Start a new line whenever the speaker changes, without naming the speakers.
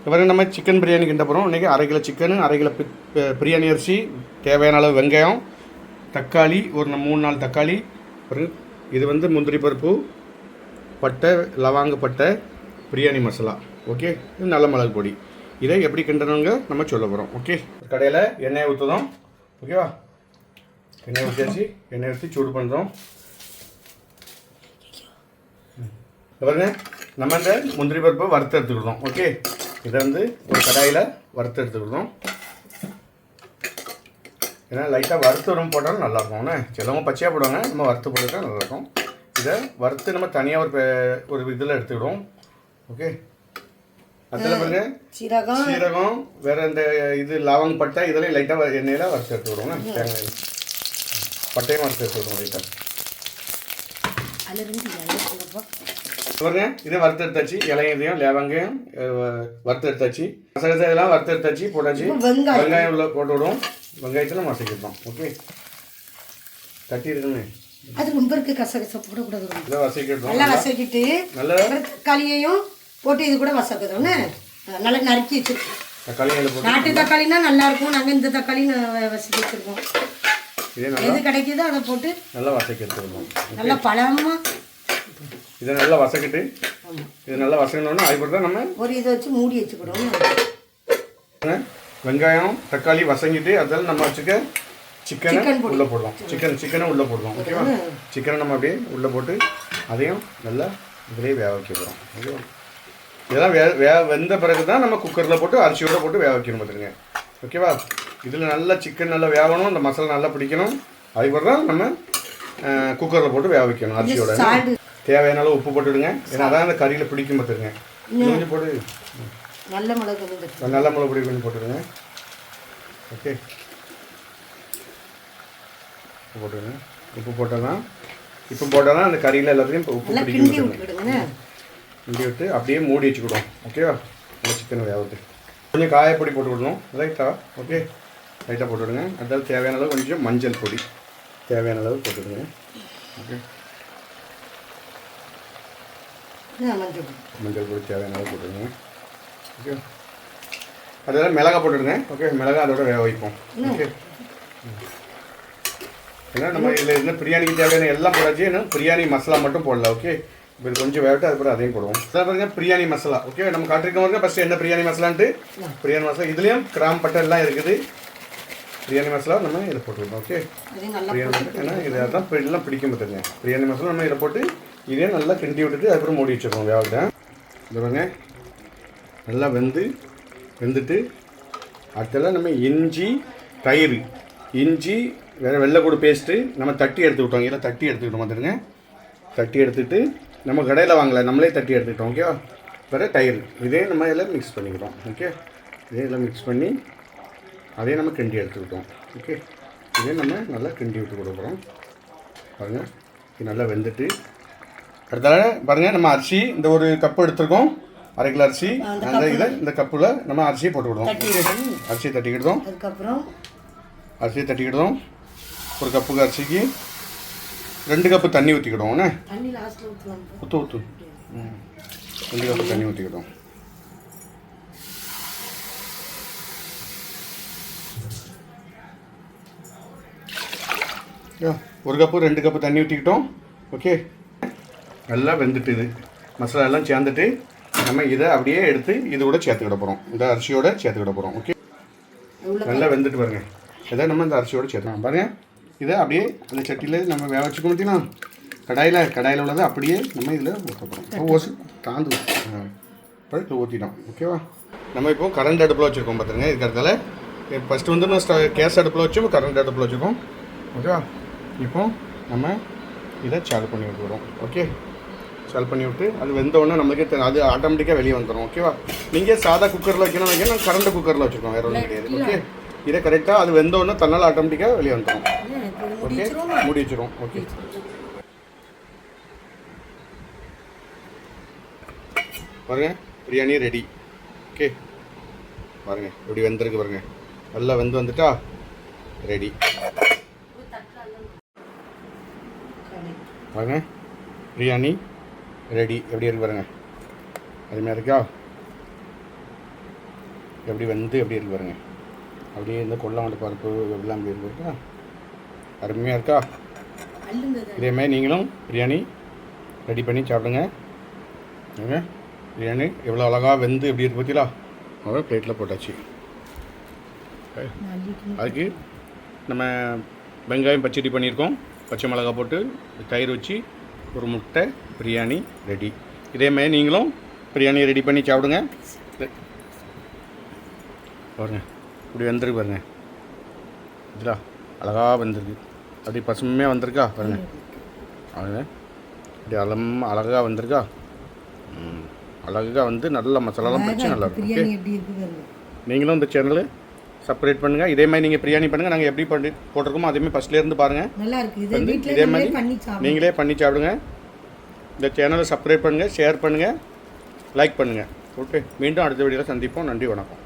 இவரை நம்ம சிக்கன் பிரியாணி கிண்ட போகிறோம். இன்றைக்கி 1/2 கிலோ சிக்கனு, 1/2 கிலோ பிரியாணி அரிசி, தேவையான அளவு வெங்காயம், தக்காளி, ஒரு 3-4 தக்காளி. இது வந்து முந்திரி பருப்பு, பட்டை, லவாங்க பட்டை, பிரியாணி மசாலா. ஓகே, இது நல்ல மிளகு பொடி. இதை எப்படி கிண்டணுங்க நம்ம சொல்ல போகிறோம். ஓகே, கடையில் எண்ணெயை ஊற்றுதோம். ஓகேவா, எண்ணெய் ஊற்றியாச்சு. எண்ணெய் ஊற்றி சூடு பண்ணுறோம். பாருங்க, நம்ம இந்த முந்திரி பருப்பை வறுத்து எடுத்துக்கிட்டோம். ஓகே, இதை வந்து ஒரு கடாயில் வறுத்து எடுத்துக்கிட்டோம். ஏன்னா லைட்டாக வறுத்து வரும் போட்டாலும் நல்லாயிருக்கும்ண்ணே. சிலவங்க பச்சையாக போடுவாங்க, நம்ம வறுத்து போட்டுட்டா நல்லாயிருக்கும். இதை வறுத்து நம்ம தனியாக ஒரு இதில் எடுத்துக்கிடுவோம். ஓகே, அதில் பாருங்க சீரகம், வேறு இந்த இது லவங்க பட்டை, இதெல்லாம் லைட்டாக எண்ணெயில் வறுத்து எடுத்துக்கிடுவோங்க. தேங்காய் பட்டையும் வறுத்து எடுத்துக்கிடுவோம் லைட்டாக. பாருங்க, இதை வறுத்து எடுத்தாச்சு. இலையதையும் லவங்கையும் வறுத்து எடுத்தாச்சு. மசாலா இதெல்லாம் வறுத்து எடுத்தாச்சு, போட்டாச்சு. வெங்காயம் உள்ள போட்டு விடுவோம். வெங்காயத்தை நம்ம வசக்கிட்டோம். ஓகே, தட்டி இருக்குங்க.
அது ரொம்ப இருக்கு, கசகசா போடக்கூடாது.
இதை வசக்கிட்டோம்.
நல்லா வசக்கிட்டு நல்லா தக்காளியையும் போட்டு இது கூட வசக்குதோன்னு நல்லா நறுக்கி வச்சுருக்கோம். தக்காளி நாட்டு தக்காளினா நல்லா இருக்கும். நாங்கள் இந்த தக்காளி வசக்கி வச்சுருக்கோம். எது கிடைக்குதோ அதை போட்டு
நல்லா வசக்கி எடுத்துக்கணும்.
நல்லா பழமாக
இதை நல்லா வசக்கிட்டு, இது நல்லா வசக்கணும்னா அதுக்கு தான் நம்ம
ஒரு இதை வச்சு மூடி வச்சுக்கிடுவோம்.
வெங்காயம் தக்காளி வசங்கிட்டு அதில் நம்ம வச்சுக்க சிக்கனை உள்ளே போடுவோம். சிக்கனை உள்ளே போடுவோம். ஓகேவா, சிக்கனை நம்ம அப்படியே உள்ளே போட்டு அதையும் நல்லா இதிலே வேக வைக்க போகிறோம். ஓகேவா, இதெல்லாம் வெந்த பிறகு தான் நம்ம குக்கரில் போட்டு அரிசியோடு போட்டு வேக வைக்கணும். பார்த்துருங்க. ஓகேவா, இதில் நல்லா சிக்கன் நல்லா வேகணும், இந்த மசாலா நல்லா பிடிக்கணும். அதுக்கு தான் நம்ம குக்கரில் போட்டு வேக வைக்கணும். அரிசியோட தேவையான அளவு உப்பு போட்டுவிடுங்க. ஏன்னா அதான் அந்த கறியில் பிடிக்கும். பார்த்துருங்க. கொஞ்சம் போட்டு நல்ல மிளகு பொடி கொஞ்சம் போட்டுடுங்க. ஓகே, உப்பு போட்டுருங்க. உப்பு போட்டால் தான் அந்த கறியில் எல்லாத்துலேயும் உப்பு பிடிக்கும். கிண்டி விட்டு அப்படியே மூடி வச்சுக்கிடுவோம். ஓகேவா, அந்த சிக்கனை வேகத்து கொஞ்சம் காயப்பொடி போட்டு விடணும். ரைட்டாக. ஓகே, லைட்டாக போட்டு விடுங்க. அதாவது தேவையான அளவு கொஞ்சம் மஞ்சள் பொடி தேவையான அளவு போட்டுவிடுங்க. ஓகே, மஞ்சள் பொடி தேவையான அளவு போட்டுருங்க. ஓகே, அதெல்லாம் மிளகா போட்டுடுங்க. ஓகே, மிளகா அதோட வேக வைப்போம். ஓகே, ஏன்னா நம்ம இதில் என்ன பிரியாணிக்கு தேவையான எல்லாம் போடாச்சு. ஏன்னா பிரியாணி மசாலா மட்டும் போடல. ஓகே, இப்போ கொஞ்சம் வேகட்டு, அதுக்கப்புறம் அதையும் போடுவோம். அதான் பாருங்க பிரியாணி மசாலா. ஓகே, நம்ம காட்டிருக்க பாருங்க ஃபஸ்ட்டு என்ன பிரியாணி மசாலான்ட்டு. பிரியாணி மசாலா இதுலேயும் கிராம் பட்டை எல்லாம் இருக்குது. பிரியாணி மசாலா நம்ம இதில் போட்டுருவோம். ஓகே, பிரியாணி மசாலா ஏன்னா இதை தான் எல்லாம் பிடிக்கும். பார்த்துருங்க, பிரியாணி மசாலா நம்ம இதில் போட்டு இதே நல்லா கிண்டி விட்டுட்டு அதுக்கப்புறம் மூடி வச்சுருக்கோம். வேகட்டேன். இது பாருங்க நல்லா வெந்துட்டு அடுத்தெல்லாம் நம்ம இஞ்சி, தயிர், இஞ்சி வேறு வெள்ளைக்கூடு பேஸ்ட்டு நம்ம தட்டி எடுத்துக்கிட்டோம். இதெல்லாம் தட்டி எடுத்துக்கிட்டோம். பார்த்துருங்க, தட்டி எடுத்துக்கிட்டு நம்ம கடையில் வாங்கலை, நம்மளே தட்டி எடுத்துக்கிட்டோம். ஓகேவா, வேறு தயிர் இதே நம்ம எல்லாம் மிக்ஸ் பண்ணிக்கிறோம். ஓகே, இதே எல்லாம் மிக்ஸ் பண்ணி அதே நம்ம கிண்டி எடுத்துக்கிட்டோம். ஓகே, இதே நம்ம நல்லா கிண்டி விட்டு கொடுக்குறோம். பாருங்கள், இது நல்லா வெந்துட்டு அடுத்தால பாருங்கள் நம்ம அரிசி இந்த ஒரு கப்பு எடுத்துருக்கோம். 1/2 கிலோ அரிசி. அந்த இதை இந்த கப்பில் நம்ம அரிசியை போட்டு விடுவோம். அரிசியை தட்டிக்கிடுவோம். அதுக்கப்புறம் அரிசியை தட்டிக்கிடுவோம். ஒரு கப்புக்கு அரிசிக்கு 2 கப்பு தண்ணி ஊற்றிக்கிடுவோம். ஊற்று 2 கப்பு தண்ணி ஊற்றிக்கிடுவோம். ஒரு கப்பு 2 கப்பு தண்ணி ஊற்றிக்கிட்டோம். ஓகே, நல்லா வெந்துட்டு இது மசாலா எல்லாம் சேர்ந்துட்டு நம்ம இதை அப்படியே எடுத்து இது கூட சேர்த்துக்கிட போகிறோம். இந்த அரிசியோடு சேர்த்துக்கிட போகிறோம். ஓகே, நல்லா வெந்துட்டு பாருங்க. இதை நம்ம இந்த அரிசியோடு சேர்த்துக்கலாம். பாருங்கள், இதை அப்படியே அந்த சட்டியில் நம்ம வேக வச்சுக்க மாட்டீங்கன்னா கடாயில் உள்ளதை அப்படியே நம்ம இதில் ஊற்ற போகிறோம். ஓசு தாந்து இப்போ ஊற்றிட்டோம். ஓகேவா, நம்ம இப்போ கரண்ட் அடுப்பில் வச்சுருக்கோம். பார்த்துருங்க, இதுக்கு இடத்துல ஃபஸ்ட்டு வந்து நம்ம கேஸ் அடுப்பில் வச்சு கரண்ட் அடுப்பில் வச்சுருக்கோம். ஓகேவா, இப்போ நம்ம இதை சால் பண்ணி விட்டுறோம். ஓகே, சால் பண்ணி விட்டு அது வெந்தோடனே நம்மளுக்கே அது ஆட்டோமேட்டிக்காக வெளியே வந்துடும். ஓகேவா, நீங்கள் சாதா குக்கரில் வைக்கணும் நான் கரண்ட் குக்கரில் வச்சுருக்கோம், வேறு ஒன்றும் கிடையாது. ஓகே, இதை கரெக்டாக அது வெந்தோடனே தன்னால் ஆட்டோமேட்டிக்காக வெளியே வந்துடும். ஓகே, மூடி வச்சிரும். ஓகே, பாருங்கள் பிரியாணி ரெடி. ஓகே, பாருங்கள் எப்படி வெந்திருக்கு பாருங்கள். நல்லா வந்துட்டா ரெடி. பாருங்க பிரியாணி ரெடி. எப்படி இருக்கு பாருங்கள், அருமையாக இருக்கா? எப்படி வந்து எப்படி இருக்கு பாருங்க. அப்படியே இந்த கொல்லாமட்ட பருப்பு எப்படிலாம் அப்படி இருக்கா, அருமையாக இருக்கா. இதேமாதிரி நீங்களும் பிரியாணி ரெடி பண்ணி சாப்பிடுங்க. பிரியாணி எவ்வளோ அழகாக வெந்து எப்படி இருக்கு பார்த்தீங்களா. அவ்வளோ பிளேட்டில் போட்டாச்சு. அதுக்கு நம்ம வெங்காயம் பச்சடி பண்ணியிருக்கோம், பச்சை மிளகாய் போட்டு தயிர் வச்சு ஒரு முட்டை பிரியாணி ரெடி. இதேமாதிரி நீங்களும் பிரியாணி ரெடி பண்ணி சாப்பிடுங்க. பாருங்க இப்படி வந்துருக்கு பாருங்க, இதுலா அழகாக வந்திருக்கு, அப்படி பசுமையாக வந்திருக்கா பாருங்க. பாருங்க இப்படி அழகாக வந்திருக்கா. அழகாக வந்து நல்ல மசாலாலாம் பிடிச்சி நல்லா இருக்கும். ஓகே, நீங்களும் இந்த சேனலு சப்ஸ்கிரைப் பண்ணுங்கள். இதே மாதிரி நீங்கள் பிரியாணி பண்ணுங்கள், நாங்கள் எப்படி பண்ணி போட்டிருக்கோமோ அதேமாதிரி ஃபஸ்ட்லேருந்து பாருங்கள். வந்து இதே மாதிரி நீங்களே பண்ணி சாப்பிடுங்க. இந்த சேனலை சப்ஸ்கிரைப் பண்ணுங்கள், ஷேர் பண்ணுங்கள், லைக் பண்ணுங்கள். ஓகே, மீண்டும் அடுத்த வீடியோவில் சந்திப்போம். நன்றி, வணக்கம்.